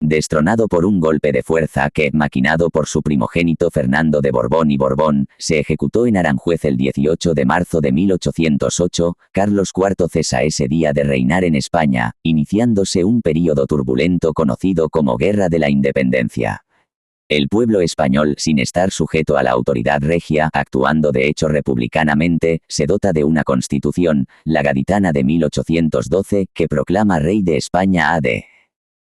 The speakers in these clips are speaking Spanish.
Destronado por un golpe de fuerza que, maquinado por su primogénito Fernando de Borbón y Borbón, se ejecutó en Aranjuez el 18 de marzo de 1808, Carlos IV cesa ese día de reinar en España, iniciándose un período turbulento conocido como Guerra de la Independencia. El pueblo español, sin estar sujeto a la autoridad regia, actuando de hecho republicanamente, se dota de una constitución, la Gaditana de 1812, que proclama rey de España a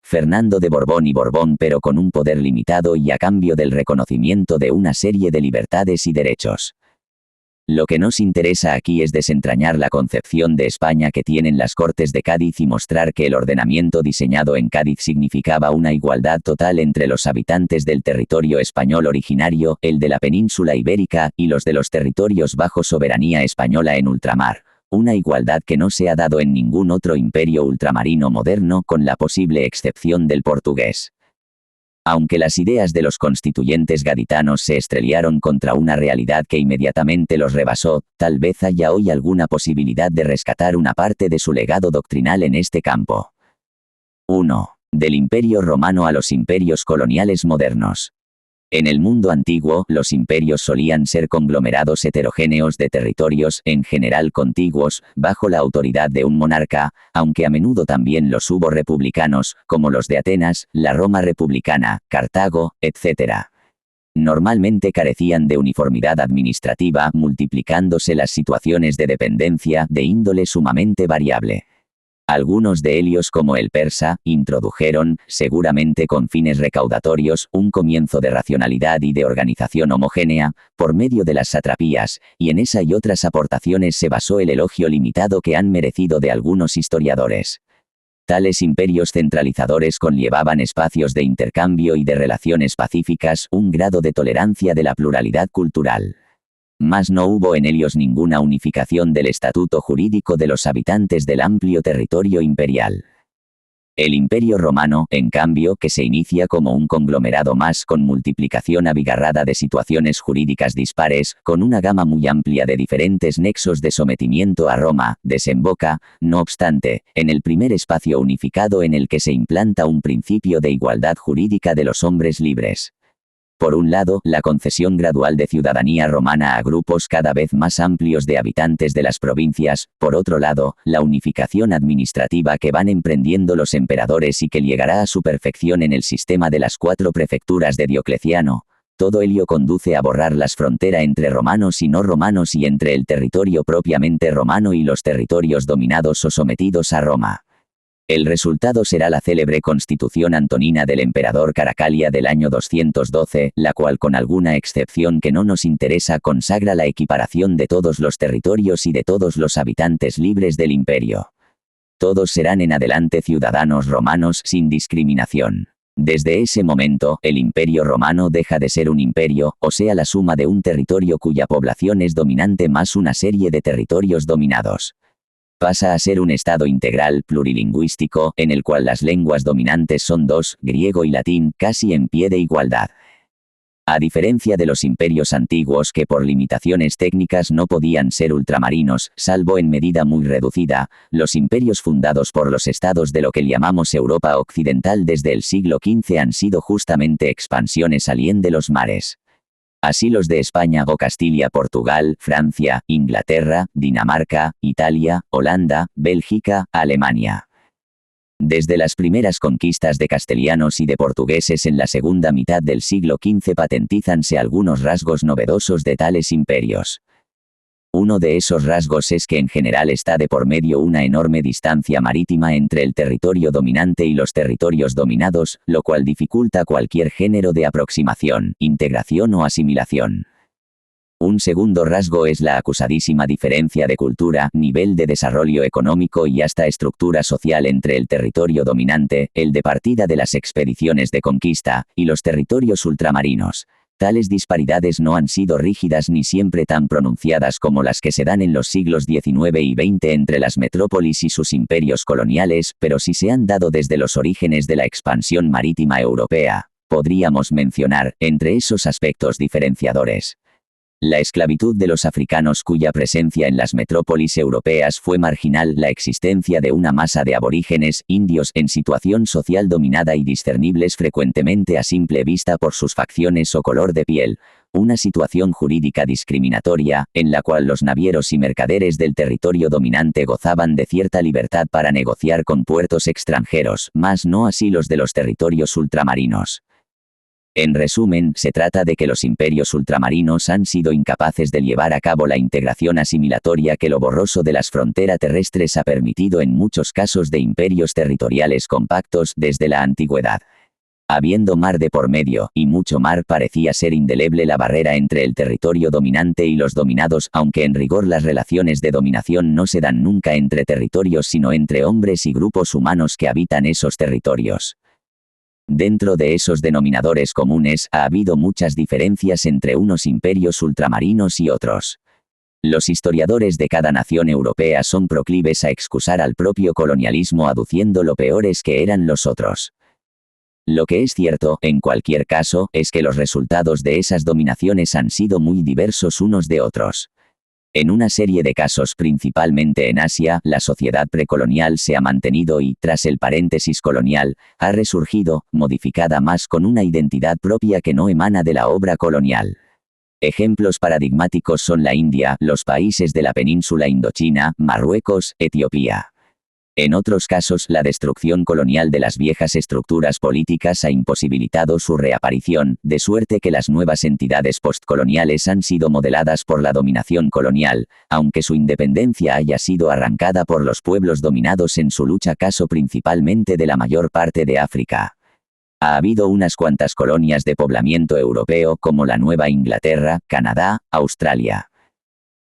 Fernando de Borbón y Borbón, pero con un poder limitado y a cambio del reconocimiento de una serie de libertades y derechos. Lo que nos interesa aquí es desentrañar la concepción de España que tienen las Cortes de Cádiz y mostrar que el ordenamiento diseñado en Cádiz significaba una igualdad total entre los habitantes del territorio español originario, el de la península ibérica, y los de los territorios bajo soberanía española en ultramar. Una igualdad que no se ha dado en ningún otro imperio ultramarino moderno, con la posible excepción del portugués. Aunque las ideas de los constituyentes gaditanos se estrellaron contra una realidad que inmediatamente los rebasó, tal vez haya hoy alguna posibilidad de rescatar una parte de su legado doctrinal en este campo. 1. Del Imperio Romano a los imperios coloniales modernos. En el mundo antiguo, los imperios solían ser conglomerados heterogéneos de territorios, en general contiguos, bajo la autoridad de un monarca, aunque a menudo también los hubo republicanos, como los de Atenas, la Roma republicana, Cartago, etc. Normalmente carecían de uniformidad administrativa, multiplicándose las situaciones de dependencia, de índole sumamente variable. Algunos de ellos, como el persa, introdujeron, seguramente con fines recaudatorios, un comienzo de racionalidad y de organización homogénea, por medio de las satrapías, y en esa y otras aportaciones se basó el elogio limitado que han merecido de algunos historiadores. Tales imperios centralizadores conllevaban espacios de intercambio y de relaciones pacíficas, un grado de tolerancia de la pluralidad cultural. Mas no hubo en ellos ninguna unificación del estatuto jurídico de los habitantes del amplio territorio imperial. El Imperio Romano, en cambio, que se inicia como un conglomerado más con multiplicación abigarrada de situaciones jurídicas dispares, con una gama muy amplia de diferentes nexos de sometimiento a Roma, desemboca, no obstante, en el primer espacio unificado en el que se implanta un principio de igualdad jurídica de los hombres libres. Por un lado, la concesión gradual de ciudadanía romana a grupos cada vez más amplios de habitantes de las provincias, por otro lado, la unificación administrativa que van emprendiendo los emperadores y que llegará a su perfección en el sistema de las 4 prefecturas de Diocleciano. Todo ello conduce a borrar las fronteras entre romanos y no romanos y entre el territorio propiamente romano y los territorios dominados o sometidos a Roma. El resultado será la célebre Constitución Antonina del emperador Caracalia del año 212, la cual con alguna excepción que no nos interesa consagra la equiparación de todos los territorios y de todos los habitantes libres del imperio. Todos serán en adelante ciudadanos romanos sin discriminación. Desde ese momento, el imperio romano deja de ser un imperio, o sea la suma de un territorio cuya población es dominante más una serie de territorios dominados. Pasa a ser un estado integral plurilingüístico, en el cual las lenguas dominantes son 2, griego y latín, casi en pie de igualdad. A diferencia de los imperios antiguos que por limitaciones técnicas no podían ser ultramarinos, salvo en medida muy reducida, los imperios fundados por los estados de lo que llamamos Europa Occidental desde el siglo XV han sido justamente expansiones alién de los mares. Así los de España o Castilla, Portugal, Francia, Inglaterra, Dinamarca, Italia, Holanda, Bélgica, Alemania. Desde las primeras conquistas de castellanos y de portugueses en la segunda mitad del siglo XV patentízanse algunos rasgos novedosos de tales imperios. Uno de esos rasgos es que en general está de por medio una enorme distancia marítima entre el territorio dominante y los territorios dominados, lo cual dificulta cualquier género de aproximación, integración o asimilación. Un segundo rasgo es la acusadísima diferencia de cultura, nivel de desarrollo económico y hasta estructura social entre el territorio dominante, el de partida de las expediciones de conquista, y los territorios ultramarinos. Tales disparidades no han sido rígidas ni siempre tan pronunciadas como las que se dan en los siglos XIX y XX entre las metrópolis y sus imperios coloniales, pero sí se han dado desde los orígenes de la expansión marítima europea. Podríamos mencionar, entre esos aspectos diferenciadores, La esclavitud de los africanos cuya presencia en las metrópolis europeas fue marginal, la existencia de una masa de aborígenes, indios, en situación social dominada y discernibles frecuentemente a simple vista por sus facciones o color de piel, una situación jurídica discriminatoria, en la cual los navieros y mercaderes del territorio dominante gozaban de cierta libertad para negociar con puertos extranjeros, mas no así los de los territorios ultramarinos. En resumen, se trata de que los imperios ultramarinos han sido incapaces de llevar a cabo la integración asimilatoria que lo borroso de las fronteras terrestres ha permitido en muchos casos de imperios territoriales compactos desde la antigüedad. Habiendo mar de por medio, y mucho mar, parecía ser indeleble la barrera entre el territorio dominante y los dominados, aunque en rigor las relaciones de dominación no se dan nunca entre territorios sino entre hombres y grupos humanos que habitan esos territorios. Dentro de esos denominadores comunes ha habido muchas diferencias entre unos imperios ultramarinos y otros. Los historiadores de cada nación europea son proclives a excusar al propio colonialismo aduciendo lo peores que eran los otros. Lo que es cierto, en cualquier caso, es que los resultados de esas dominaciones han sido muy diversos unos de otros. En una serie de casos, principalmente en Asia, la sociedad precolonial se ha mantenido y, tras el paréntesis colonial, ha resurgido, modificada más con una identidad propia que no emana de la obra colonial. Ejemplos paradigmáticos son la India, los países de la península Indochina, Marruecos, Etiopía. En otros casos, la destrucción colonial de las viejas estructuras políticas ha imposibilitado su reaparición, de suerte que las nuevas entidades postcoloniales han sido modeladas por la dominación colonial, aunque su independencia haya sido arrancada por los pueblos dominados en su lucha, caso principalmente de la mayor parte de África. Ha habido unas cuantas colonias de poblamiento europeo como la Nueva Inglaterra, Canadá, Australia.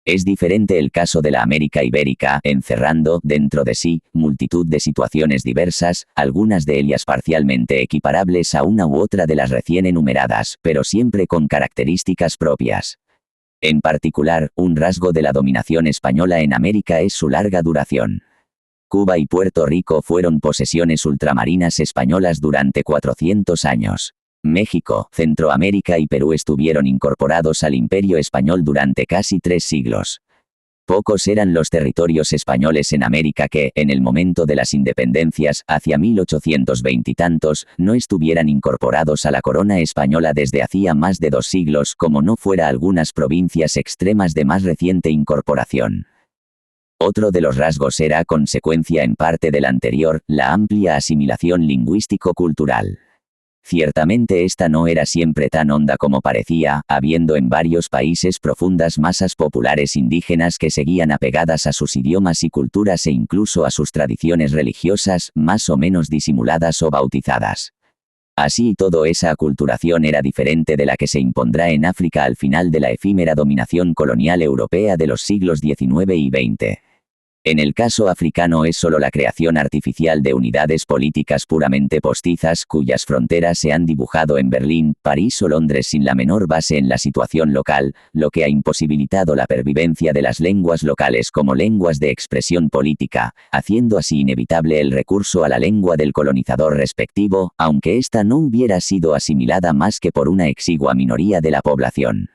Es diferente el caso de la América Ibérica, encerrando, dentro de sí, multitud de situaciones diversas, algunas de ellas parcialmente equiparables a una u otra de las recién enumeradas, pero siempre con características propias. En particular, un rasgo de la dominación española en América es su larga duración. Cuba y Puerto Rico fueron posesiones ultramarinas españolas durante 400 años. México, Centroamérica y Perú estuvieron incorporados al Imperio Español durante casi 3 siglos. Pocos eran los territorios españoles en América que, en el momento de las independencias, hacia 1820 y tantos, no estuvieran incorporados a la corona española desde hacía más de 2 siglos, como no fuera algunas provincias extremas de más reciente incorporación. Otro de los rasgos era consecuencia en parte del anterior, la amplia asimilación lingüístico-cultural. Ciertamente esta no era siempre tan honda como parecía, habiendo en varios países profundas masas populares indígenas que seguían apegadas a sus idiomas y culturas e incluso a sus tradiciones religiosas, más o menos disimuladas o bautizadas. Así y todo, esa aculturación era diferente de la que se impondrá en África al final de la efímera dominación colonial europea de los siglos XIX y XX. En el caso africano es solo la creación artificial de unidades políticas puramente postizas cuyas fronteras se han dibujado en Berlín, París o Londres sin la menor base en la situación local, lo que ha imposibilitado la pervivencia de las lenguas locales como lenguas de expresión política, haciendo así inevitable el recurso a la lengua del colonizador respectivo, aunque ésta no hubiera sido asimilada más que por una exigua minoría de la población.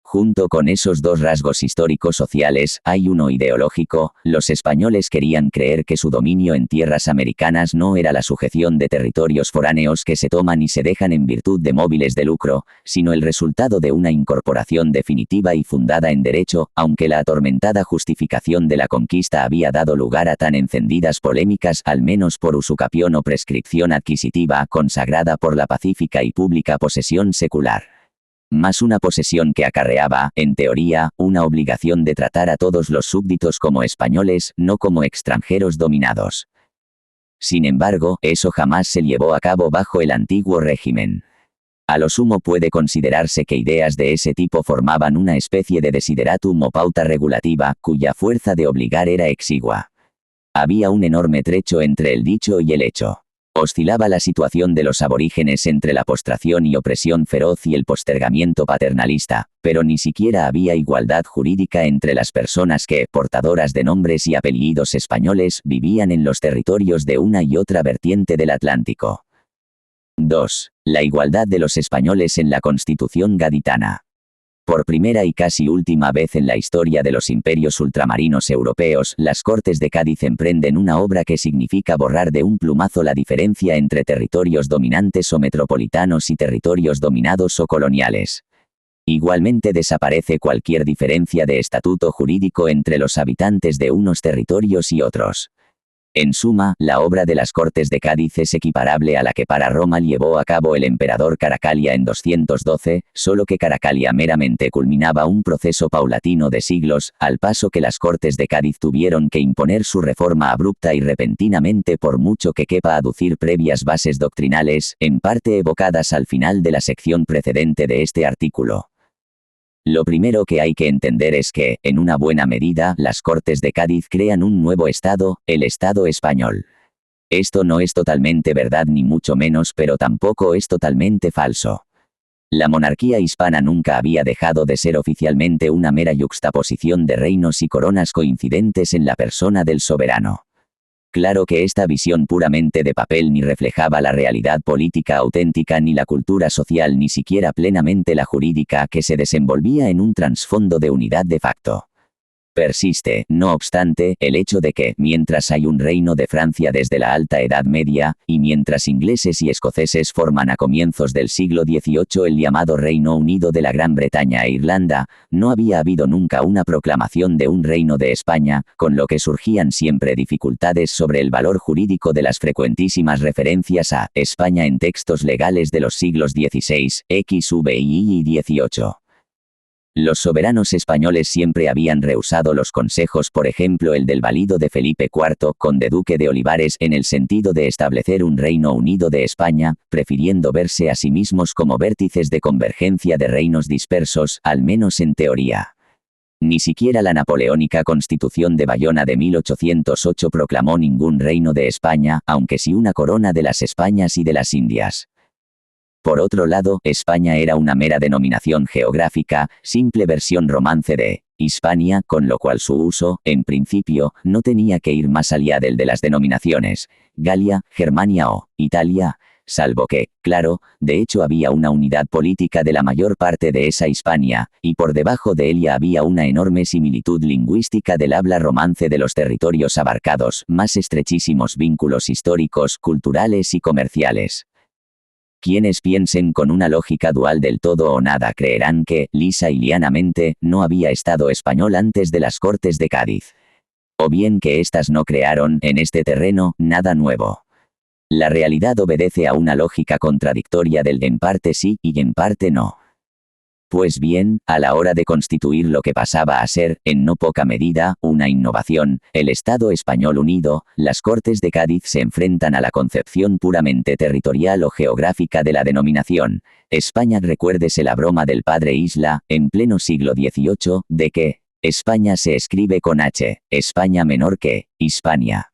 Junto con esos dos rasgos históricos sociales, hay uno ideológico. Los españoles querían creer que su dominio en tierras americanas no era la sujeción de territorios foráneos que se toman y se dejan en virtud de móviles de lucro, sino el resultado de una incorporación definitiva y fundada en derecho, aunque la atormentada justificación de la conquista había dado lugar a tan encendidas polémicas, al menos por usucapión o prescripción adquisitiva, consagrada por la pacífica y pública posesión secular. Más una posesión que acarreaba, en teoría, una obligación de tratar a todos los súbditos como españoles, no como extranjeros dominados. Sin embargo, eso jamás se llevó a cabo bajo el antiguo régimen. A lo sumo puede considerarse que ideas de ese tipo formaban una especie de desideratum o pauta regulativa, cuya fuerza de obligar era exigua. Había un enorme trecho entre el dicho y el hecho. Oscilaba la situación de los aborígenes entre la postración y opresión feroz y el postergamiento paternalista, pero ni siquiera había igualdad jurídica entre las personas que, portadoras de nombres y apellidos españoles, vivían en los territorios de una y otra vertiente del Atlántico. 2. La igualdad de los españoles en la Constitución gaditana. Por primera y casi última vez en la historia de los imperios ultramarinos europeos, las Cortes de Cádiz emprenden una obra que significa borrar de un plumazo la diferencia entre territorios dominantes o metropolitanos y territorios dominados o coloniales. Igualmente desaparece cualquier diferencia de estatuto jurídico entre los habitantes de unos territorios y otros. En suma, la obra de las Cortes de Cádiz es equiparable a la que para Roma llevó a cabo el emperador Caracalia en 212, solo que Caracalia meramente culminaba un proceso paulatino de siglos, al paso que las Cortes de Cádiz tuvieron que imponer su reforma abrupta y repentinamente por mucho que quepa aducir previas bases doctrinales, en parte evocadas al final de la sección precedente de este artículo. Lo primero que hay que entender es que, en una buena medida, las Cortes de Cádiz crean un nuevo Estado, el Estado español. Esto no es totalmente verdad ni mucho menos, pero tampoco es totalmente falso. La monarquía hispana nunca había dejado de ser oficialmente una mera yuxtaposición de reinos y coronas coincidentes en la persona del soberano. Claro que esta visión puramente de papel ni reflejaba la realidad política auténtica ni la cultura social ni siquiera plenamente la jurídica que se desenvolvía en un trasfondo de unidad de facto. Persiste, no obstante, el hecho de que, mientras hay un reino de Francia desde la Alta Edad Media, y mientras ingleses y escoceses forman a comienzos del siglo XVIII el llamado Reino Unido de la Gran Bretaña e Irlanda, no había habido nunca una proclamación de un reino de España, con lo que surgían siempre dificultades sobre el valor jurídico de las frecuentísimas referencias a España en textos legales de los siglos XVI, XVI y XVIII. Los soberanos españoles siempre habían rehusado los consejos, por ejemplo el del valido de Felipe IV, conde duque de Olivares, en el sentido de establecer un Reino Unido de España, prefiriendo verse a sí mismos como vértices de convergencia de reinos dispersos, al menos en teoría. Ni siquiera la napoleónica Constitución de Bayona de 1808 proclamó ningún reino de España, aunque sí una corona de las Españas y de las Indias. Por otro lado, España era una mera denominación geográfica, simple versión romance de Hispania, con lo cual su uso, en principio, no tenía que ir más allá del de las denominaciones Galia, Germania o Italia, salvo que, claro, de hecho había una unidad política de la mayor parte de esa Hispania, y por debajo de ella había una enorme similitud lingüística del habla romance de los territorios abarcados, más estrechísimos vínculos históricos, culturales y comerciales. Quienes piensen con una lógica dual del todo o nada creerán que, lisa y llanamente, no había Estado español antes de las Cortes de Cádiz. O bien que éstas no crearon, en este terreno, nada nuevo. La realidad obedece a una lógica contradictoria del en parte sí y en parte no. Pues bien, a la hora de constituir lo que pasaba a ser, en no poca medida, una innovación, el Estado español unido, las Cortes de Cádiz se enfrentan a la concepción puramente territorial o geográfica de la denominación. España, recuérdese la broma del padre Isla, en pleno siglo XVIII, de que España se escribe con H, España menor que Hispania.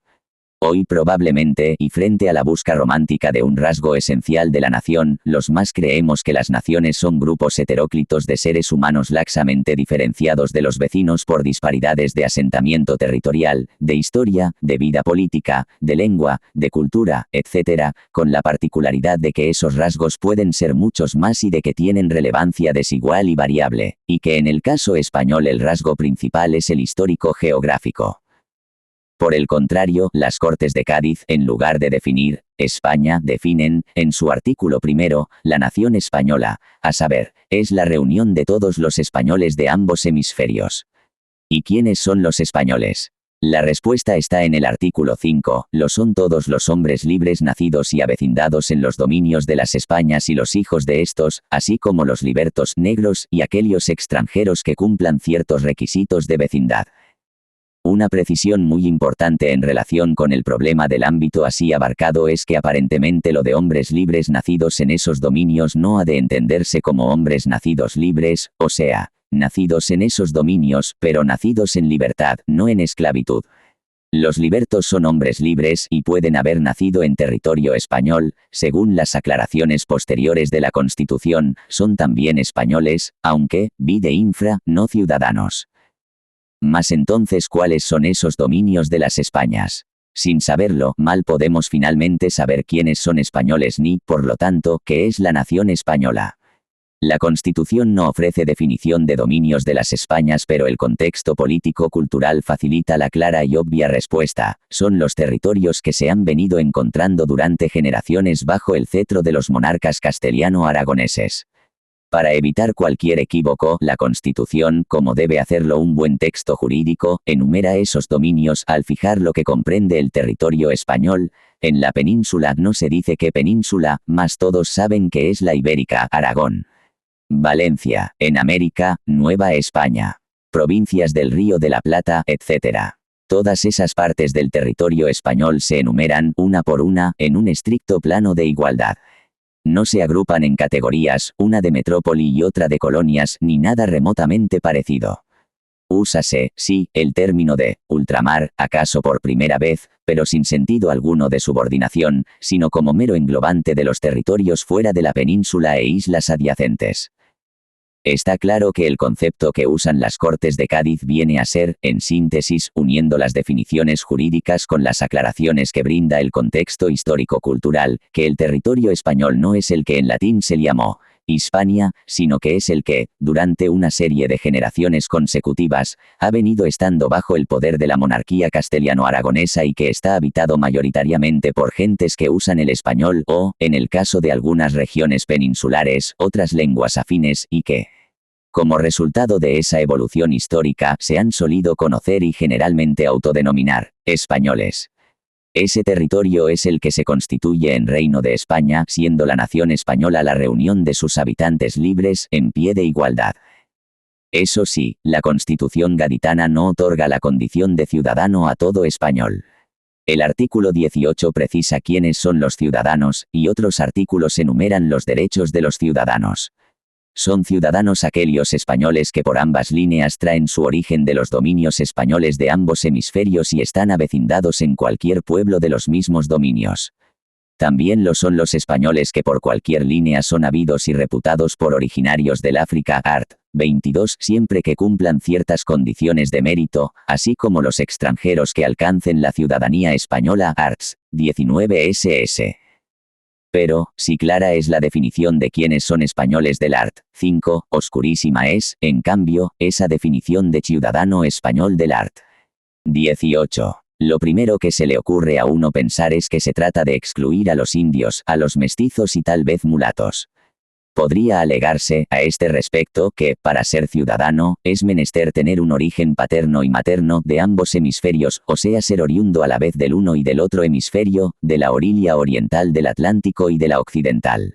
Hoy probablemente, y frente a la busca romántica de un rasgo esencial de la nación, los más creemos que las naciones son grupos heteróclitos de seres humanos laxamente diferenciados de los vecinos por disparidades de asentamiento territorial, de historia, de vida política, de lengua, de cultura, etc., con la particularidad de que esos rasgos pueden ser muchos más y de que tienen relevancia desigual y variable, y que en el caso español el rasgo principal es el histórico geográfico. Por el contrario, las Cortes de Cádiz, en lugar de definir España, definen, en su artículo primero, la nación española, a saber, es la reunión de todos los españoles de ambos hemisferios. ¿Y quiénes son los españoles? La respuesta está en el artículo 5, lo son todos los hombres libres nacidos y avecindados en los dominios de las Españas y los hijos de estos, así como los libertos negros y aquellos extranjeros que cumplan ciertos requisitos de vecindad. Una precisión muy importante en relación con el problema del ámbito así abarcado es que aparentemente lo de hombres libres nacidos en esos dominios no ha de entenderse como hombres nacidos libres, o sea, nacidos en esos dominios, pero nacidos en libertad, no en esclavitud. Los libertos son hombres libres y pueden haber nacido en territorio español, según las aclaraciones posteriores de la Constitución, son también españoles, aunque, vide infra, no ciudadanos. Mas entonces, ¿cuáles son esos dominios de las Españas? Sin saberlo, mal podemos finalmente saber quiénes son españoles ni, por lo tanto, qué es la nación española. La Constitución no ofrece definición de dominios de las Españas, pero el contexto político-cultural facilita la clara y obvia respuesta: son los territorios que se han venido encontrando durante generaciones bajo el cetro de los monarcas castellano-aragoneses. Para evitar cualquier equívoco, la Constitución, como debe hacerlo un buen texto jurídico, enumera esos dominios al fijar lo que comprende el territorio español. En la península no se dice qué península, mas todos saben que es la ibérica, Aragón. Valencia, en América, Nueva España, provincias del Río de la Plata, etc. Todas esas partes del territorio español se enumeran, una por una, en un estricto plano de igualdad. No se agrupan en categorías, una de metrópoli y otra de colonias, ni nada remotamente parecido. Úsase, sí, el término de ultramar, acaso por primera vez, pero sin sentido alguno de subordinación, sino como mero englobante de los territorios fuera de la península e islas adyacentes. Está claro que el concepto que usan las Cortes de Cádiz viene a ser, en síntesis, uniendo las definiciones jurídicas con las aclaraciones que brinda el contexto histórico-cultural, que el territorio español no es el que en latín se llamó Hispania, sino que es el que, durante una serie de generaciones consecutivas, ha venido estando bajo el poder de la monarquía castellano-aragonesa y que está habitado mayoritariamente por gentes que usan el español o, en el caso de algunas regiones peninsulares, otras lenguas afines, y que, como resultado de esa evolución histórica, se han solido conocer y generalmente autodenominar españoles. Ese territorio es el que se constituye en Reino de España, siendo la nación española la reunión de sus habitantes libres, en pie de igualdad. Eso sí, la Constitución gaditana no otorga la condición de ciudadano a todo español. El artículo 18 precisa quiénes son los ciudadanos, y otros artículos enumeran los derechos de los ciudadanos. Son ciudadanos aquellos españoles que por ambas líneas traen su origen de los dominios españoles de ambos hemisferios y están avecindados en cualquier pueblo de los mismos dominios. También lo son los españoles que por cualquier línea son habidos y reputados por originarios del África, art. 22, siempre que cumplan ciertas condiciones de mérito, así como los extranjeros que alcancen la ciudadanía española, arts. 19 ss. Pero, si clara es la definición de quiénes son españoles del art. 5, oscurísima es, en cambio, esa definición de ciudadano español del art. 18. Lo primero que se le ocurre a uno pensar es que se trata de excluir a los indios, a los mestizos y tal vez mulatos. Podría alegarse, a este respecto, que, para ser ciudadano, es menester tener un origen paterno y materno de ambos hemisferios, o sea ser oriundo a la vez del uno y del otro hemisferio, de la orilla oriental del Atlántico y de la occidental.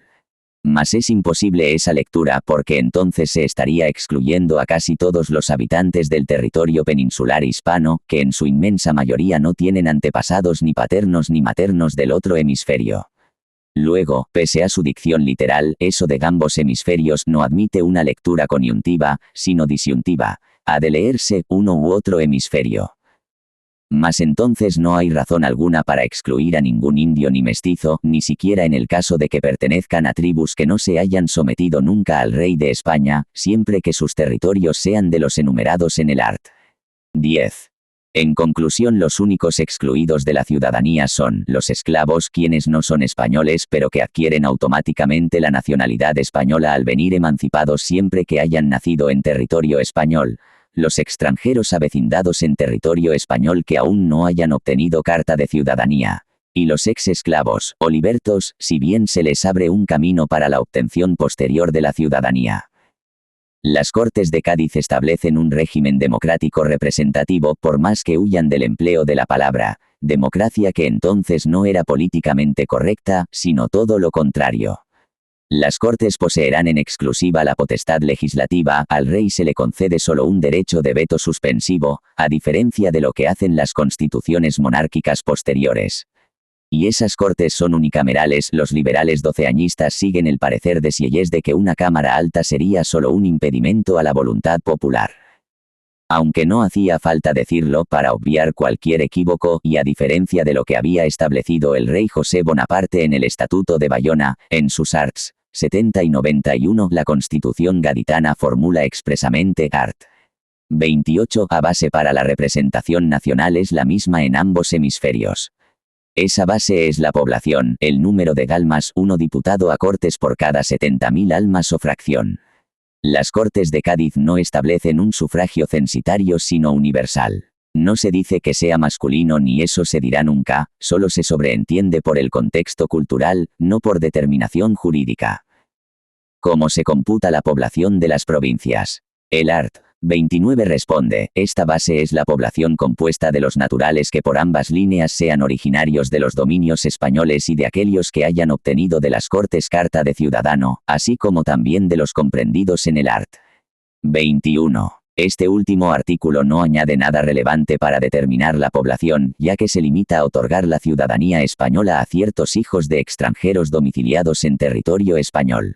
Mas es imposible esa lectura porque entonces se estaría excluyendo a casi todos los habitantes del territorio peninsular hispano, que en su inmensa mayoría no tienen antepasados ni paternos ni maternos del otro hemisferio. Luego, pese a su dicción literal, eso de ambos hemisferios no admite una lectura conyuntiva, sino disyuntiva. Ha de leerse uno u otro hemisferio. Mas entonces no hay razón alguna para excluir a ningún indio ni mestizo, ni siquiera en el caso de que pertenezcan a tribus que no se hayan sometido nunca al rey de España, siempre que sus territorios sean de los enumerados en el art. 10. En conclusión, los únicos excluidos de la ciudadanía son los esclavos, quienes no son españoles pero que adquieren automáticamente la nacionalidad española al venir emancipados siempre que hayan nacido en territorio español, los extranjeros avecindados en territorio español que aún no hayan obtenido carta de ciudadanía, y los ex-esclavos, o libertos, si bien se les abre un camino para la obtención posterior de la ciudadanía. Las Cortes de Cádiz establecen un régimen democrático representativo, por más que huyan del empleo de la palabra democracia, que entonces no era políticamente correcta, sino todo lo contrario. Las Cortes poseerán en exclusiva la potestad legislativa, al rey se le concede solo un derecho de veto suspensivo, a diferencia de lo que hacen las constituciones monárquicas posteriores. Y esas Cortes son unicamerales. Los liberales doceañistas siguen el parecer de Sieyès de que una Cámara Alta sería solo un impedimento a la voluntad popular. Aunque no hacía falta decirlo para obviar cualquier equívoco, y a diferencia de lo que había establecido el rey José Bonaparte en el Estatuto de Bayona, en sus arts. 70 y 91, la Constitución gaditana formula expresamente art. 28, a base para la representación nacional es la misma en ambos hemisferios. Esa base es la población, el número de almas, 1 diputado a Cortes por cada 70.000 almas o fracción. Las Cortes de Cádiz no establecen un sufragio censitario sino universal. No se dice que sea masculino ni eso se dirá nunca, solo se sobreentiende por el contexto cultural, no por determinación jurídica. ¿Cómo se computa la población de las provincias? El art. 29 responde, esta base es la población compuesta de los naturales que por ambas líneas sean originarios de los dominios españoles y de aquellos que hayan obtenido de las Cortes carta de ciudadano, así como también de los comprendidos en el art. 21. Este último artículo no añade nada relevante para determinar la población, ya que se limita a otorgar la ciudadanía española a ciertos hijos de extranjeros domiciliados en territorio español.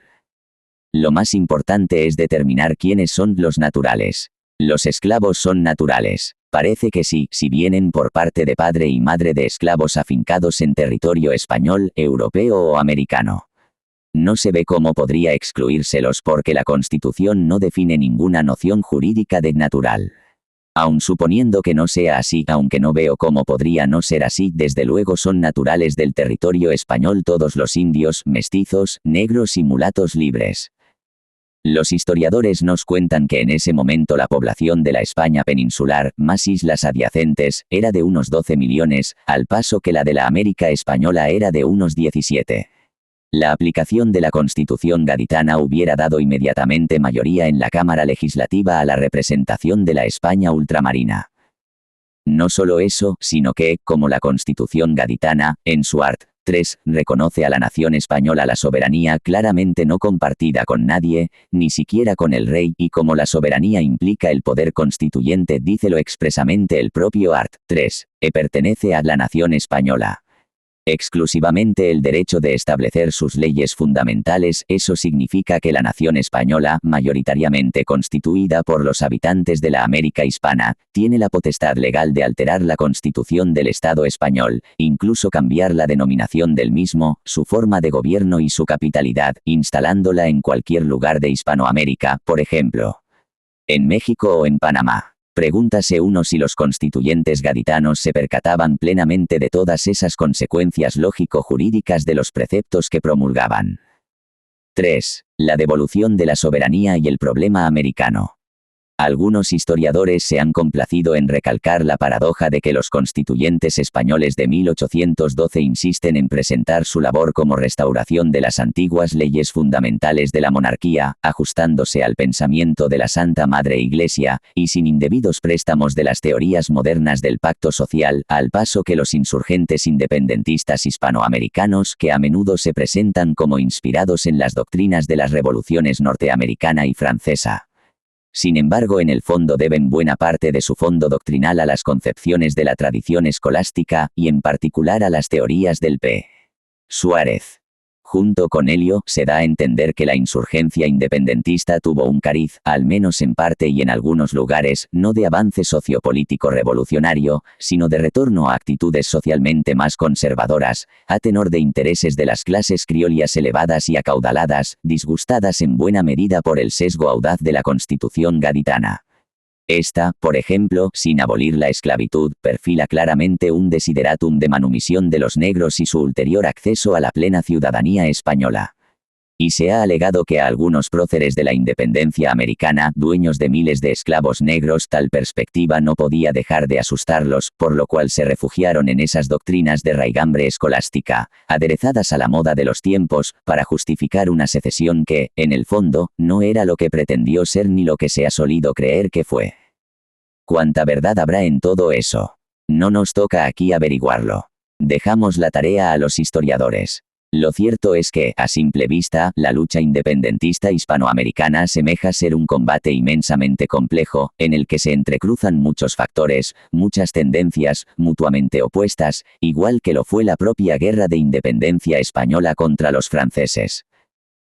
Lo más importante es determinar quiénes son los naturales. Los esclavos son naturales. Parece que sí, si vienen por parte de padre y madre de esclavos afincados en territorio español, europeo o americano. No se ve cómo podría excluírselos porque la Constitución no define ninguna noción jurídica de natural. Aun suponiendo que no sea así, aunque no veo cómo podría no ser así, desde luego son naturales del territorio español todos los indios, mestizos, negros y mulatos libres. Los historiadores nos cuentan que en ese momento la población de la España peninsular, más islas adyacentes, era de unos 12 millones, al paso que la de la América española era de unos 17. La aplicación de la Constitución gaditana hubiera dado inmediatamente mayoría en la Cámara Legislativa a la representación de la España ultramarina. No solo eso, sino que, como la Constitución gaditana, en su art. 3. Reconoce a la nación española la soberanía claramente no compartida con nadie, ni siquiera con el rey, y como la soberanía implica el poder constituyente, dícelo expresamente el propio art. 3. Pertenece a la nación española exclusivamente el derecho de establecer sus leyes fundamentales. Eso significa que la nación española, mayoritariamente constituida por los habitantes de la América hispana, tiene la potestad legal de alterar la Constitución del Estado español, incluso cambiar la denominación del mismo, su forma de gobierno y su capitalidad, instalándola en cualquier lugar de Hispanoamérica, por ejemplo, en México o en Panamá. Pregúntase uno si los constituyentes gaditanos se percataban plenamente de todas esas consecuencias lógico-jurídicas de los preceptos que promulgaban. 3. La devolución de la soberanía y el problema americano. Algunos historiadores se han complacido en recalcar la paradoja de que los constituyentes españoles de 1812 insisten en presentar su labor como restauración de las antiguas leyes fundamentales de la monarquía, ajustándose al pensamiento de la Santa Madre Iglesia, y sin indebidos préstamos de las teorías modernas del pacto social, al paso que los insurgentes independentistas hispanoamericanos, que a menudo se presentan como inspirados en las doctrinas de las revoluciones norteamericana y francesa. Sin embargo, en el fondo deben buena parte de su fondo doctrinal a las concepciones de la tradición escolástica, y en particular a las teorías del P. Suárez. Junto con Helio, se da a entender que la insurgencia independentista tuvo un cariz, al menos en parte y en algunos lugares, no de avance sociopolítico revolucionario, sino de retorno a actitudes socialmente más conservadoras, a tenor de intereses de las clases criollas elevadas y acaudaladas, disgustadas en buena medida por el sesgo audaz de la Constitución gaditana. Esta, por ejemplo, sin abolir la esclavitud, perfila claramente un desideratum de manumisión de los negros y su ulterior acceso a la plena ciudadanía española. Y se ha alegado que a algunos próceres de la independencia americana, dueños de miles de esclavos negros, tal perspectiva no podía dejar de asustarlos, por lo cual se refugiaron en esas doctrinas de raigambre escolástica, aderezadas a la moda de los tiempos, para justificar una secesión que, en el fondo, no era lo que pretendió ser ni lo que se ha solido creer que fue. ¿Cuánta verdad habrá en todo eso? No nos toca aquí averiguarlo. Dejamos la tarea a los historiadores. Lo cierto es que, a simple vista, la lucha independentista hispanoamericana asemeja ser un combate inmensamente complejo, en el que se entrecruzan muchos factores, muchas tendencias, mutuamente opuestas, igual que lo fue la propia guerra de independencia española contra los franceses.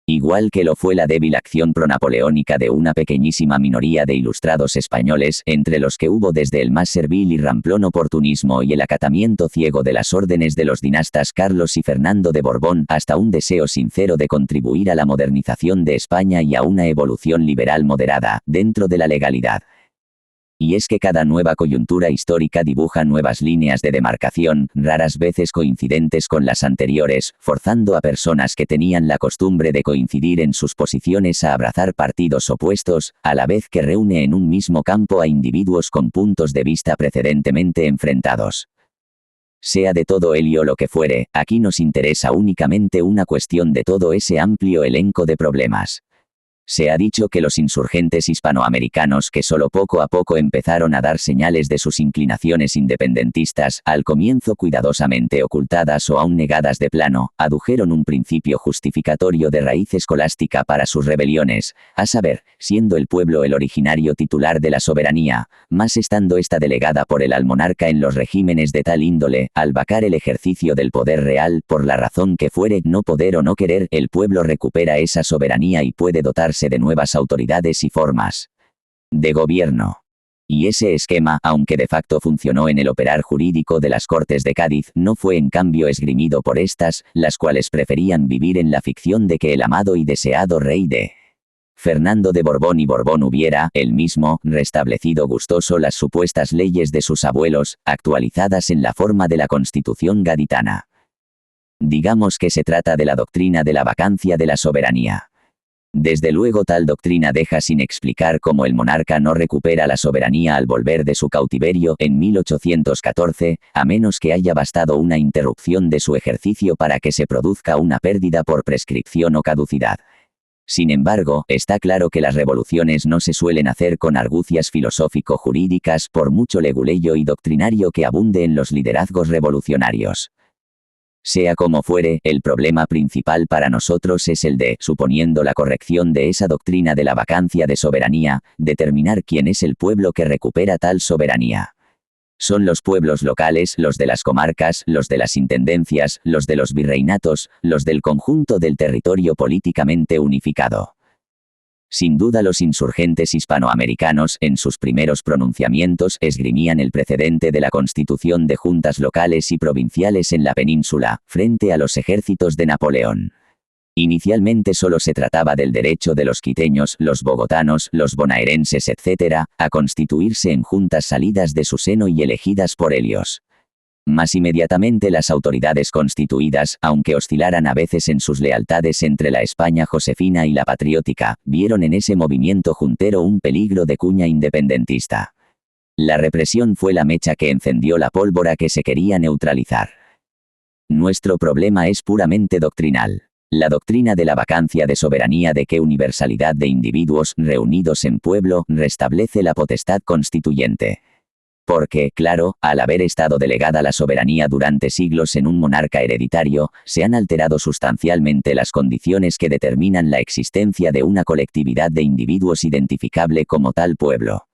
Igual que lo fue la débil acción pronapoleónica de una pequeñísima minoría de ilustrados españoles, entre los que hubo desde el más servil y ramplón oportunismo y el acatamiento ciego de las órdenes de los dinastas Carlos y Fernando de Borbón, hasta un deseo sincero de contribuir a la modernización de España y a una evolución liberal moderada, dentro de la legalidad. Y es que cada nueva coyuntura histórica dibuja nuevas líneas de demarcación, raras veces coincidentes con las anteriores, forzando a personas que tenían la costumbre de coincidir en sus posiciones a abrazar partidos opuestos, a la vez que reúne en un mismo campo a individuos con puntos de vista precedentemente enfrentados. Sea de todo ello lo que fuere, aquí nos interesa únicamente una cuestión de todo ese amplio elenco de problemas. Se ha dicho que los insurgentes hispanoamericanos que solo poco a poco empezaron a dar señales de sus inclinaciones independentistas, al comienzo cuidadosamente ocultadas o aún negadas de plano, adujeron un principio justificatorio de raíz escolástica para sus rebeliones, a saber, siendo el pueblo el originario titular de la soberanía, más estando esta delegada por el almonarca en los regímenes de tal índole, al vacar el ejercicio del poder real, por la razón que fuere, no poder o no querer, el pueblo recupera esa soberanía y puede dotarse de nuevas autoridades y formas de gobierno. Y ese esquema, aunque de facto funcionó en el operar jurídico de las Cortes de Cádiz, no fue en cambio esgrimido por estas, las cuales preferían vivir en la ficción de que el amado y deseado rey de Fernando de Borbón y Borbón hubiera, él mismo, restablecido gustoso las supuestas leyes de sus abuelos, actualizadas en la forma de la Constitución gaditana. Digamos que se trata de la doctrina de la vacancia de la soberanía. Desde luego tal doctrina deja sin explicar cómo el monarca no recupera la soberanía al volver de su cautiverio en 1814, a menos que haya bastado una interrupción de su ejercicio para que se produzca una pérdida por prescripción o caducidad. Sin embargo, está claro que las revoluciones no se suelen hacer con argucias filosófico-jurídicas por mucho leguleyo y doctrinario que abunde en los liderazgos revolucionarios. Sea como fuere, el problema principal para nosotros es el de, suponiendo la corrección de esa doctrina de la vacancia de soberanía, determinar quién es el pueblo que recupera tal soberanía. Son los pueblos locales, los de las comarcas, los de las intendencias, los de los virreinatos, los del conjunto del territorio políticamente unificado. Sin duda los insurgentes hispanoamericanos, en sus primeros pronunciamientos, esgrimían el precedente de la constitución de juntas locales y provinciales en la península, frente a los ejércitos de Napoleón. Inicialmente solo se trataba del derecho de los quiteños, los bogotanos, los bonaerenses etc., a constituirse en juntas salidas de su seno y elegidas por ellos. Más inmediatamente las autoridades constituidas, aunque oscilaran a veces en sus lealtades entre la España josefina y la patriótica, vieron en ese movimiento juntero un peligro de cuña independentista. La represión fue la mecha que encendió la pólvora que se quería neutralizar. Nuestro problema es puramente doctrinal. La doctrina de la vacancia de soberanía de qué universalidad de individuos, reunidos en pueblo, restablece la potestad constituyente. Porque, claro, al haber estado delegada la soberanía durante siglos en un monarca hereditario, se han alterado sustancialmente las condiciones que determinan la existencia de una colectividad de individuos identificable como tal pueblo.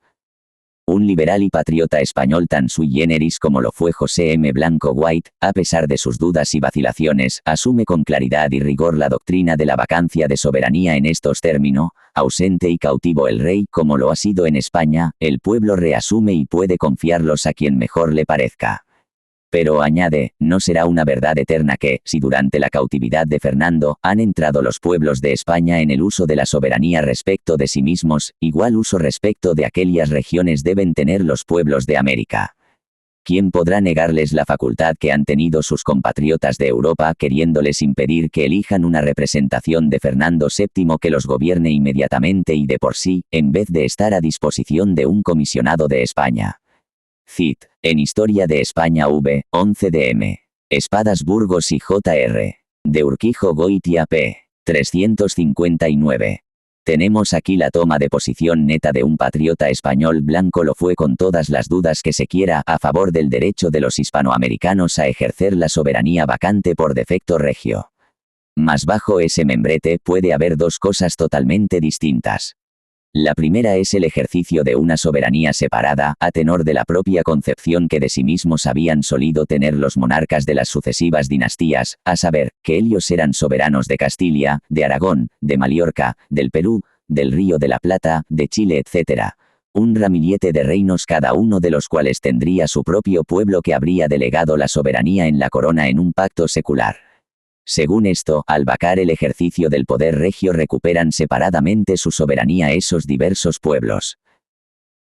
Un liberal y patriota español tan sui generis como lo fue José M. Blanco White, a pesar de sus dudas y vacilaciones, asume con claridad y rigor la doctrina de la vacancia de soberanía en estos términos: ausente y cautivo el rey, como lo ha sido en España, el pueblo reasume y puede confiarlos a quien mejor le parezca. Pero añade, no será una verdad eterna que, si durante la cautividad de Fernando, han entrado los pueblos de España en el uso de la soberanía respecto de sí mismos, igual uso respecto de aquellas regiones deben tener los pueblos de América. ¿Quién podrá negarles la facultad que han tenido sus compatriotas de Europa, queriéndoles impedir que elijan una representación de Fernando VII que los gobierne inmediatamente y de por sí, en vez de estar a disposición de un comisionado de España? Cit. En Historia de España v. 11 de M. Espadas Burgos y J.R. de Urquijo Goitia p. 359. Tenemos aquí la toma de posición neta de un patriota español. Blanco lo fue con todas las dudas que se quiera, a favor del derecho de los hispanoamericanos a ejercer la soberanía vacante por defecto regio. Mas bajo ese membrete puede haber dos cosas totalmente distintas. La primera es el ejercicio de una soberanía separada, a tenor de la propia concepción que de sí mismos habían solido tener los monarcas de las sucesivas dinastías, a saber, que ellos eran soberanos de Castilla, de Aragón, de Mallorca, del Perú, del Río de la Plata, de Chile etc. Un ramillete de reinos cada uno de los cuales tendría su propio pueblo que habría delegado la soberanía en la corona en un pacto secular. Según esto, al vacar el ejercicio del poder regio recuperan separadamente su soberanía esos diversos pueblos.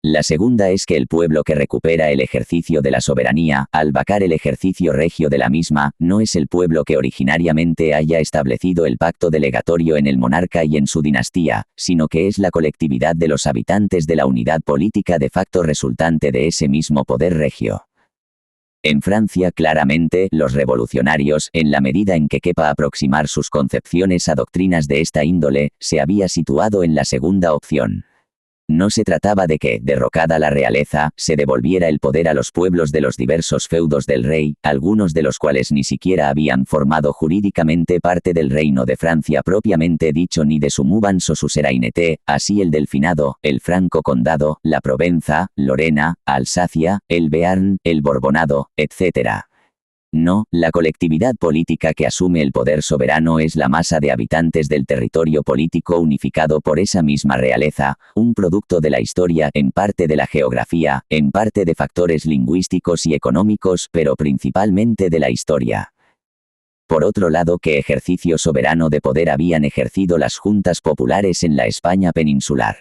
La segunda es que el pueblo que recupera el ejercicio de la soberanía, al vacar el ejercicio regio de la misma, no es el pueblo que originariamente haya establecido el pacto delegatorio en el monarca y en su dinastía, sino que es la colectividad de los habitantes de la unidad política de facto resultante de ese mismo poder regio. En Francia, claramente, los revolucionarios, en la medida en que quepa aproximar sus concepciones a doctrinas de esta índole, se había situado en la segunda opción. No se trataba de que, derrocada la realeza, se devolviera el poder a los pueblos de los diversos feudos del rey, algunos de los cuales ni siquiera habían formado jurídicamente parte del reino de Francia propiamente dicho ni de su mouvance o suzeraineté, así el Delfinado, el Franco Condado, la Provenza, Lorena, Alsacia, el Bearn, el Borbonado, etc. No, la colectividad política que asume el poder soberano es la masa de habitantes del territorio político unificado por esa misma realeza, un producto de la historia, en parte de la geografía, en parte de factores lingüísticos y económicos, pero principalmente de la historia. Por otro lado, ¿qué ejercicio soberano de poder habían ejercido las juntas populares en la España peninsular?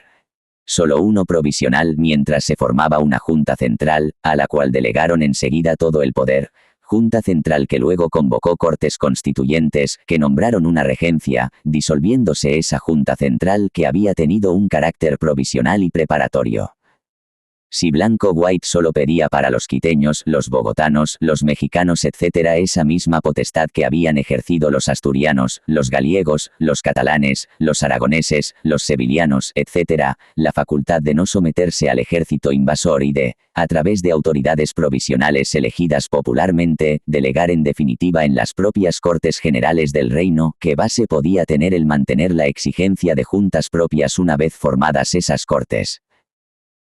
Solo uno provisional mientras se formaba una junta central, a la cual delegaron enseguida todo el poder, Junta Central que luego convocó Cortes Constituyentes, que nombraron una regencia, disolviéndose esa Junta Central que había tenido un carácter provisional y preparatorio. Si Blanco White solo pedía para los quiteños, los bogotanos, los mexicanos etc. esa misma potestad que habían ejercido los asturianos, los gallegos, los catalanes, los aragoneses, los sevilianos etc., la facultad de no someterse al ejército invasor y de, a través de autoridades provisionales elegidas popularmente, delegar en definitiva en las propias Cortes Generales del Reino, ¿qué base podía tener el mantener la exigencia de juntas propias una vez formadas esas Cortes?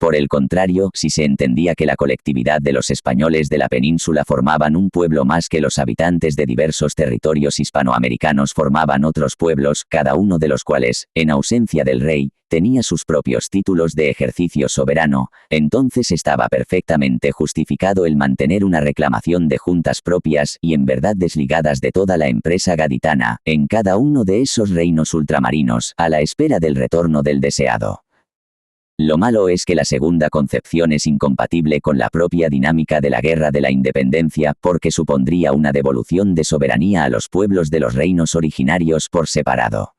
Por el contrario, si se entendía que la colectividad de los españoles de la península formaban un pueblo más que los habitantes de diversos territorios hispanoamericanos formaban otros pueblos, cada uno de los cuales, en ausencia del rey, tenía sus propios títulos de ejercicio soberano, entonces estaba perfectamente justificado el mantener una reclamación de juntas propias y en verdad desligadas de toda la empresa gaditana, en cada uno de esos reinos ultramarinos, a la espera del retorno del deseado. Lo malo es que la segunda concepción es incompatible con la propia dinámica de la Guerra de la Independencia porque supondría una devolución de soberanía a los pueblos de los reinos originarios por separado.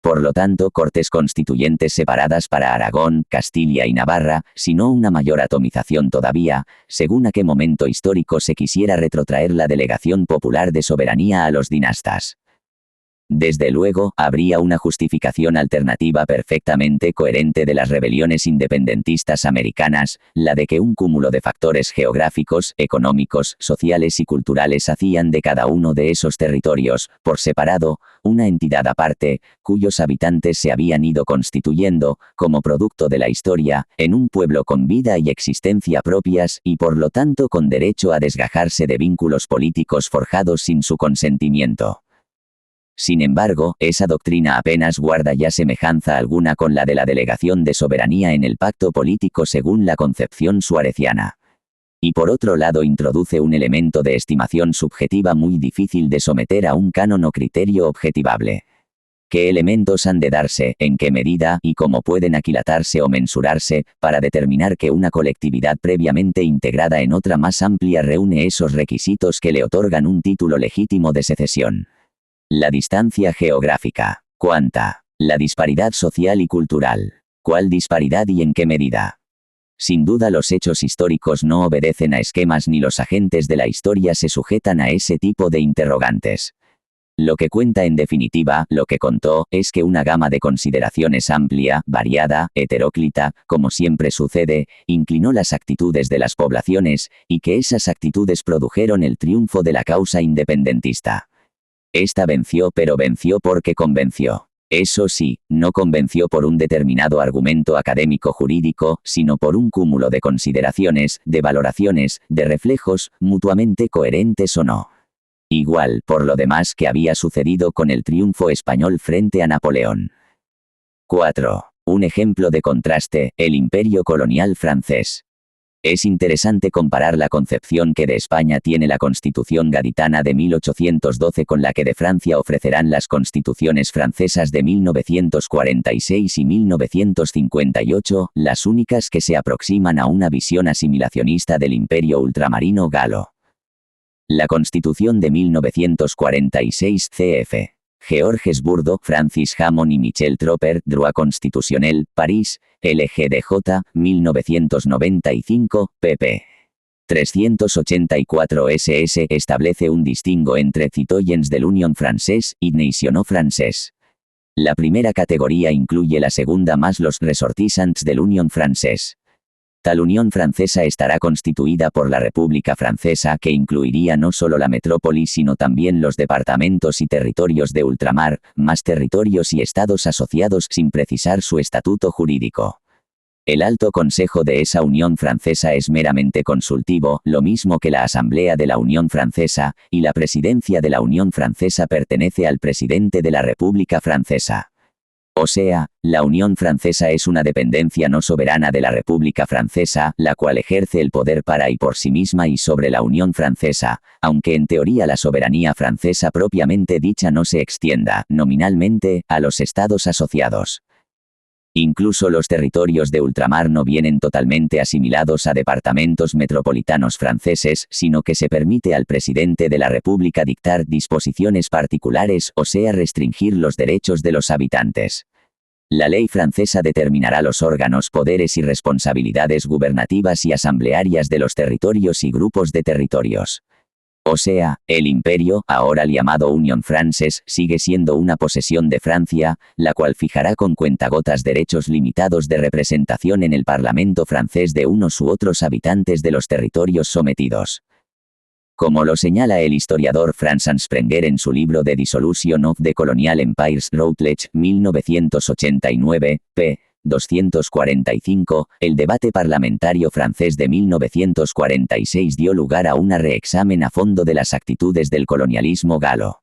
Por lo tanto, Cortes Constituyentes separadas para Aragón, Castilla y Navarra, sino una mayor atomización todavía, según a qué momento histórico se quisiera retrotraer la delegación popular de soberanía a los dinastas. Desde luego, habría una justificación alternativa perfectamente coherente de las rebeliones independentistas americanas, la de que un cúmulo de factores geográficos, económicos, sociales y culturales hacían de cada uno de esos territorios, por separado, una entidad aparte, cuyos habitantes se habían ido constituyendo, como producto de la historia, en un pueblo con vida y existencia propias y por lo tanto con derecho a desgajarse de vínculos políticos forjados sin su consentimiento. Sin embargo, esa doctrina apenas guarda ya semejanza alguna con la de la delegación de soberanía en el pacto político según la concepción suareciana. Y por otro lado introduce un elemento de estimación subjetiva muy difícil de someter a un canon o criterio objetivable. ¿Qué elementos han de darse, en qué medida y cómo pueden aquilatarse o mensurarse, para determinar que una colectividad previamente integrada en otra más amplia reúne esos requisitos que le otorgan un título legítimo de secesión? La distancia geográfica. ¿Cuánta? La disparidad social y cultural. ¿Cuál disparidad y en qué medida? Sin duda los hechos históricos no obedecen a esquemas ni los agentes de la historia se sujetan a ese tipo de interrogantes. Lo que cuenta en definitiva, lo que contó, es que una gama de consideraciones amplia, variada, heteróclita, como siempre sucede, inclinó las actitudes de las poblaciones, y que esas actitudes produjeron el triunfo de la causa independentista. Esta venció pero venció porque convenció. Eso sí, no convenció por un determinado argumento académico jurídico, sino por un cúmulo de consideraciones, de valoraciones, de reflejos, mutuamente coherentes o no. Igual, por lo demás, que había sucedido con el triunfo español frente a Napoleón. 4. Un ejemplo de contraste, el imperio colonial francés. Es interesante comparar la concepción que de España tiene la Constitución gaditana de 1812 con la que de Francia ofrecerán las constituciones francesas de 1946 y 1958, las únicas que se aproximan a una visión asimilacionista del imperio ultramarino galo. La Constitución de 1946 cf. Georges Burdo, Francis Hammond y Michel Tropper, Droit constitutionnel, París, LGDJ, 1995, pp. 384 SS establece un distingo entre citoyens de l'Union Française y nationaux français. La primera categoría incluye la segunda más los ressortissants de l'Union Française. Tal Unión Francesa estará constituida por la República Francesa, que incluiría no solo la metrópoli sino también los departamentos y territorios de ultramar, más territorios y estados asociados sin precisar su estatuto jurídico. El Alto Consejo de esa Unión Francesa es meramente consultivo, lo mismo que la Asamblea de la Unión Francesa, y la presidencia de la Unión Francesa pertenece al presidente de la República Francesa. O sea, la Unión Francesa es una dependencia no soberana de la República Francesa, la cual ejerce el poder para y por sí misma y sobre la Unión Francesa, aunque en teoría la soberanía francesa propiamente dicha no se extienda, nominalmente, a los estados asociados. Incluso los territorios de ultramar no vienen totalmente asimilados a departamentos metropolitanos franceses, sino que se permite al presidente de la República dictar disposiciones particulares, o sea restringir los derechos de los habitantes. La ley francesa determinará los órganos, poderes y responsabilidades gubernativas y asamblearias de los territorios y grupos de territorios. O sea, el imperio, ahora llamado Union Française, sigue siendo una posesión de Francia, la cual fijará con cuentagotas derechos limitados de representación en el Parlamento francés de unos u otros habitantes de los territorios sometidos. Como lo señala el historiador Franz Sprenger en su libro The Dissolution of the Colonial Empires, Routledge, 1989, p. 245, el debate parlamentario francés de 1946 dio lugar a un reexamen a fondo de las actitudes del colonialismo galo.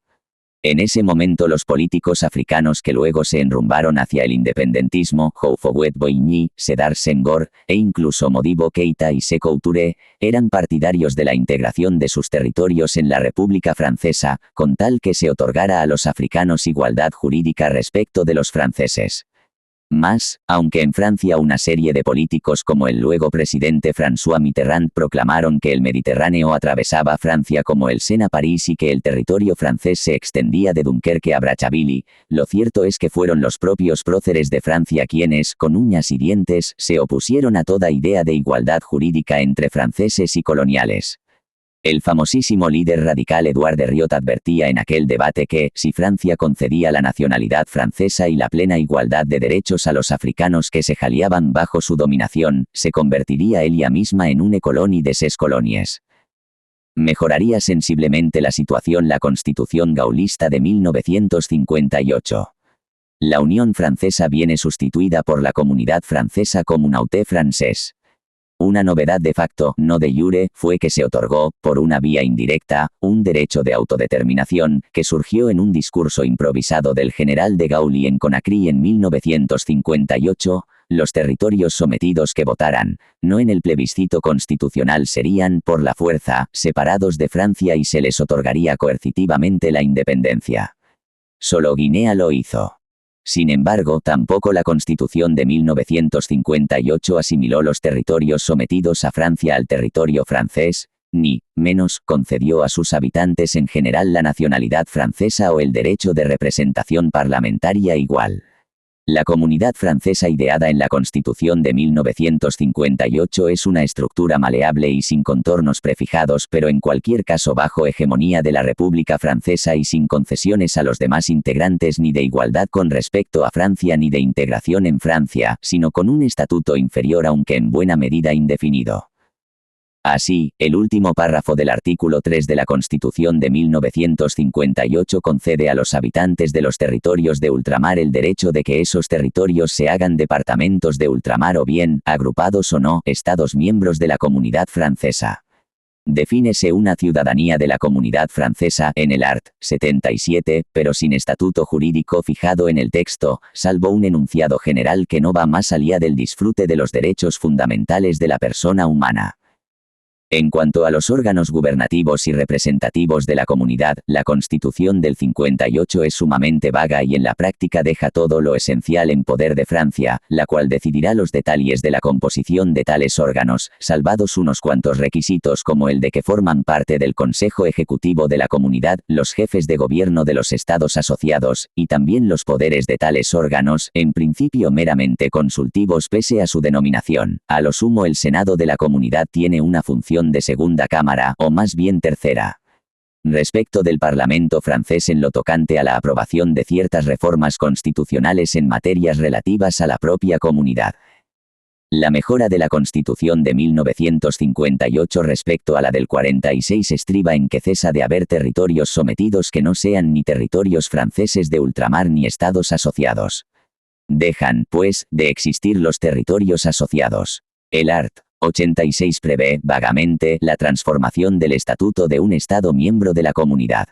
En ese momento los políticos africanos que luego se enrumbaron hacia el independentismo, Houphouët-Boigny, Sédar Senghor, e incluso Modibo Keïta y Sékou Touré, eran partidarios de la integración de sus territorios en la República Francesa, con tal que se otorgara a los africanos igualdad jurídica respecto de los franceses. Más, aunque en Francia una serie de políticos como el luego presidente François Mitterrand proclamaron que el Mediterráneo atravesaba Francia como el Sena París y que el territorio francés se extendía de Dunkerque a Brazzaville, lo cierto es que fueron los propios próceres de Francia quienes, con uñas y dientes, se opusieron a toda idea de igualdad jurídica entre franceses y coloniales. El famosísimo líder radical Édouard Herriot advertía en aquel debate que, si Francia concedía la nacionalidad francesa y la plena igualdad de derechos a los africanos que se jaliaban bajo su dominación, se convertiría ella misma en une colonie de ses colonies. Mejoraría sensiblemente la situación la Constitución gaulista de 1958. La Unión Francesa viene sustituida por la Comunidad Francesa Communauté Française. Una novedad de facto, no de jure, fue que se otorgó, por una vía indirecta, un derecho de autodeterminación, que surgió en un discurso improvisado del general de Gaulle en Conakry en 1958, los territorios sometidos que votaran, no en el plebiscito constitucional serían, por la fuerza, separados de Francia y se les otorgaría coercitivamente la independencia. Solo Guinea lo hizo. Sin embargo, tampoco la Constitución de 1958 asimiló los territorios sometidos a Francia al territorio francés, ni, menos, concedió a sus habitantes en general la nacionalidad francesa o el derecho de representación parlamentaria igual. La comunidad francesa ideada en la Constitución de 1958 es una estructura maleable y sin contornos prefijados, pero en cualquier caso bajo hegemonía de la República Francesa y sin concesiones a los demás integrantes ni de igualdad con respecto a Francia ni de integración en Francia, sino con un estatuto inferior aunque en buena medida indefinido. Así, el último párrafo del artículo 3 de la Constitución de 1958 concede a los habitantes de los territorios de ultramar el derecho de que esos territorios se hagan departamentos de ultramar o bien, agrupados o no, estados miembros de la Comunidad Francesa. Defínese una ciudadanía de la Comunidad Francesa en el art. 77, pero sin estatuto jurídico fijado en el texto, salvo un enunciado general que no va más allá del disfrute de los derechos fundamentales de la persona humana. En cuanto a los órganos gubernativos y representativos de la comunidad, la Constitución del 58 es sumamente vaga y en la práctica deja todo lo esencial en poder de Francia, la cual decidirá los detalles de la composición de tales órganos, salvados unos cuantos requisitos como el de que forman parte del Consejo Ejecutivo de la Comunidad, los jefes de gobierno de los estados asociados, y también los poderes de tales órganos, en principio meramente consultivos pese a su denominación. A lo sumo el Senado de la Comunidad tiene una función de segunda cámara, o más bien tercera. Respecto del Parlamento francés en lo tocante a la aprobación de ciertas reformas constitucionales en materias relativas a la propia comunidad. La mejora de la Constitución de 1958 respecto a la del 46 estriba en que cesa de haber territorios sometidos que no sean ni territorios franceses de ultramar ni estados asociados. Dejan, pues, de existir los territorios asociados. El art. 86 prevé, vagamente, la transformación del estatuto de un Estado miembro de la comunidad.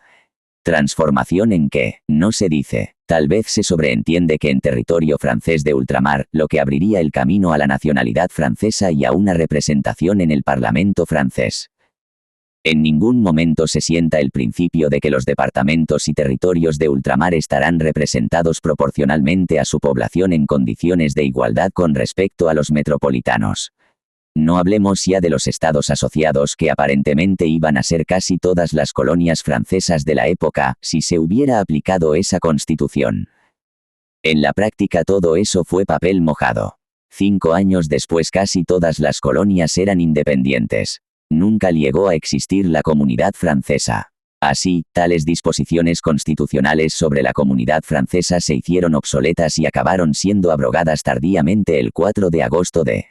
Transformación en que, no se dice, tal vez se sobreentiende que en territorio francés de ultramar, lo que abriría el camino a la nacionalidad francesa y a una representación en el Parlamento francés. En ningún momento se sienta el principio de que los departamentos y territorios de ultramar estarán representados proporcionalmente a su población en condiciones de igualdad con respecto a los metropolitanos. No hablemos ya de los estados asociados que aparentemente iban a ser casi todas las colonias francesas de la época, si se hubiera aplicado esa constitución. En la práctica todo eso fue papel mojado. 5 años después casi todas las colonias eran independientes. Nunca llegó a existir la Comunidad Francesa. Así, tales disposiciones constitucionales sobre la Comunidad Francesa se hicieron obsoletas y acabaron siendo abrogadas tardíamente el 4 de agosto de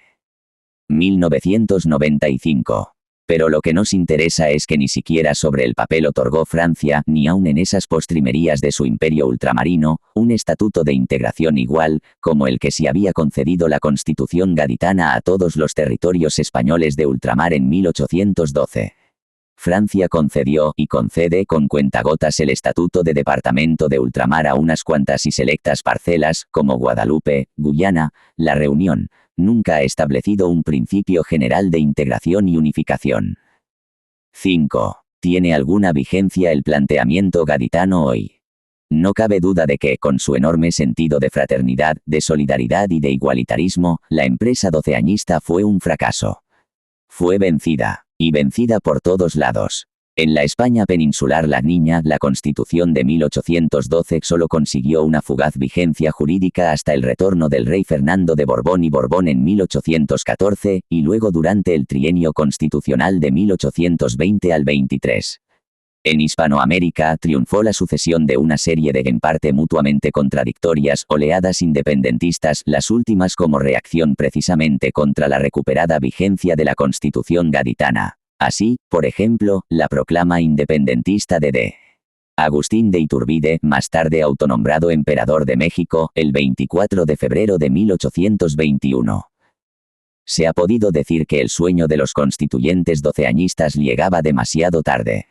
1995. Pero lo que nos interesa es que ni siquiera sobre el papel otorgó Francia, ni aun en esas postrimerías de su imperio ultramarino, un estatuto de integración igual, como el que se había concedido la Constitución gaditana a todos los territorios españoles de ultramar en 1812. Francia concedió y concede con cuentagotas el estatuto de departamento de ultramar a unas cuantas y selectas parcelas, como Guadalupe, Guyana, La Reunión. Nunca ha establecido un principio general de integración y unificación. 5. ¿Tiene alguna vigencia el planteamiento gaditano hoy? No cabe duda de que, con su enorme sentido de fraternidad, de solidaridad y de igualitarismo, la empresa doceañista fue un fracaso. Fue vencida, y vencida por todos lados. En la España peninsular la niña, la Constitución de 1812 solo consiguió una fugaz vigencia jurídica hasta el retorno del rey Fernando de Borbón y Borbón en 1814, y luego durante el trienio constitucional de 1820 al 23. En Hispanoamérica triunfó la sucesión de una serie de en parte mutuamente contradictorias oleadas independentistas, las últimas como reacción precisamente contra la recuperada vigencia de la Constitución gaditana. Así, por ejemplo, la proclama independentista de D. Agustín de Iturbide, más tarde autonombrado emperador de México, el 24 de febrero de 1821. Se ha podido decir que el sueño de los constituyentes doceañistas llegaba demasiado tarde.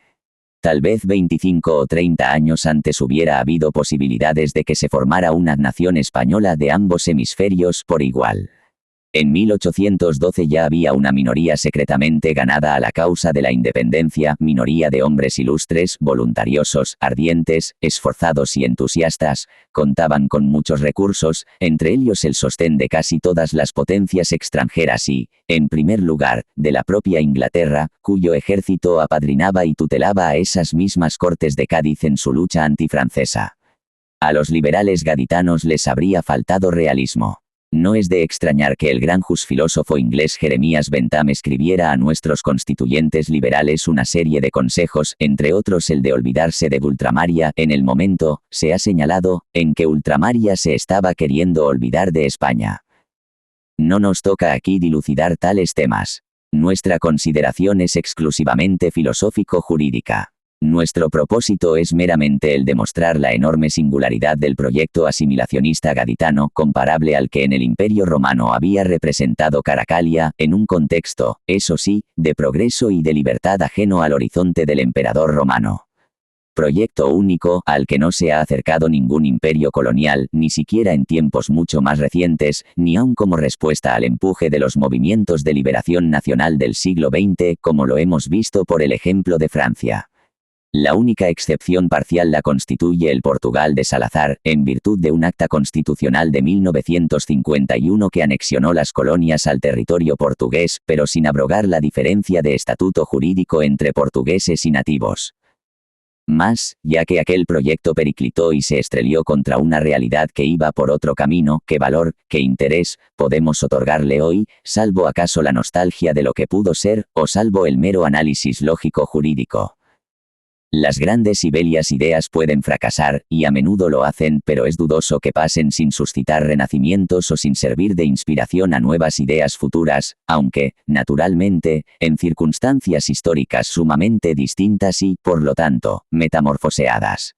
Tal vez 25 o 30 años antes hubiera habido posibilidades de que se formara una nación española de ambos hemisferios por igual. En 1812 ya había una minoría secretamente ganada a la causa de la independencia, minoría de hombres ilustres, voluntariosos, ardientes, esforzados y entusiastas, contaban con muchos recursos, entre ellos el sostén de casi todas las potencias extranjeras y, en primer lugar, de la propia Inglaterra, cuyo ejército apadrinaba y tutelaba a esas mismas Cortes de Cádiz en su lucha antifrancesa. A los liberales gaditanos les habría faltado realismo. No es de extrañar que el gran filósofo inglés Jeremías Bentham escribiera a nuestros constituyentes liberales una serie de consejos, entre otros el de olvidarse de Ultramaria en el momento, se ha señalado, en que Ultramaria se estaba queriendo olvidar de España. No nos toca aquí dilucidar tales temas. Nuestra consideración es exclusivamente filosófico-jurídica. Nuestro propósito es meramente el de mostrar la enorme singularidad del proyecto asimilacionista gaditano comparable al que en el Imperio Romano había representado Caracalia, en un contexto, eso sí, de progreso y de libertad ajeno al horizonte del emperador romano. Proyecto único, al que no se ha acercado ningún imperio colonial, ni siquiera en tiempos mucho más recientes, ni aun como respuesta al empuje de los movimientos de liberación nacional del siglo XX, como lo hemos visto por el ejemplo de Francia. La única excepción parcial la constituye el Portugal de Salazar, en virtud de un acta constitucional de 1951 que anexionó las colonias al territorio portugués, pero sin abrogar la diferencia de estatuto jurídico entre portugueses y nativos. Más, ya que aquel proyecto periclitó y se estrelló contra una realidad que iba por otro camino, ¿qué valor, qué interés podemos otorgarle hoy, salvo acaso la nostalgia de lo que pudo ser, o salvo el mero análisis lógico jurídico? Las grandes y bellas ideas pueden fracasar, y a menudo lo hacen, pero es dudoso que pasen sin suscitar renacimientos o sin servir de inspiración a nuevas ideas futuras, aunque, naturalmente, en circunstancias históricas sumamente distintas y, por lo tanto, metamorfoseadas.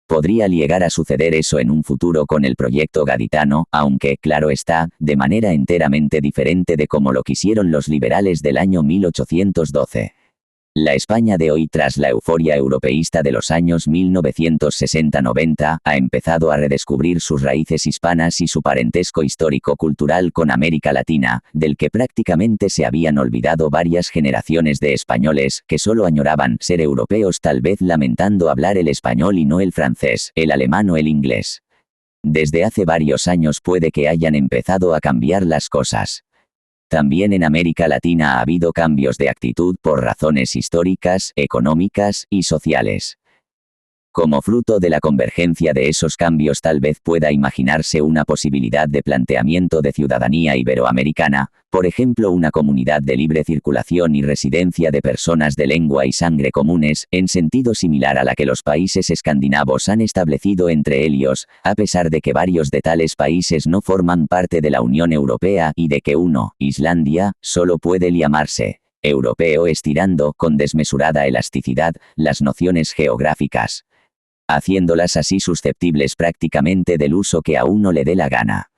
Podría llegar a suceder eso en un futuro con el proyecto gaditano, aunque, claro está, de manera enteramente diferente de como lo quisieron los liberales del año 1812. La España de hoy, tras la euforia europeísta de los años 1960-90, ha empezado a redescubrir sus raíces hispanas y su parentesco histórico-cultural con América Latina, del que prácticamente se habían olvidado varias generaciones de españoles, que solo añoraban ser europeos, tal vez lamentando hablar el español y no el francés, el alemán o el inglés. Desde hace varios años puede que hayan empezado a cambiar las cosas. También en América Latina ha habido cambios de actitud por razones históricas, económicas y sociales. Como fruto de la convergencia de esos cambios tal vez pueda imaginarse una posibilidad de planteamiento de ciudadanía iberoamericana, por ejemplo una comunidad de libre circulación y residencia de personas de lengua y sangre comunes, en sentido similar a la que los países escandinavos han establecido entre ellos, a pesar de que varios de tales países no forman parte de la Unión Europea y de que uno, Islandia, solo puede llamarse europeo estirando, con desmesurada elasticidad, las nociones geográficas, haciéndolas así susceptibles prácticamente del uso que a uno le dé la gana.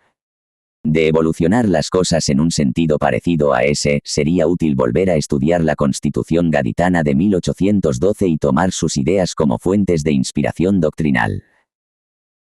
De evolucionar las cosas en un sentido parecido a ese, sería útil volver a estudiar la Constitución gaditana de 1812 y tomar sus ideas como fuentes de inspiración doctrinal.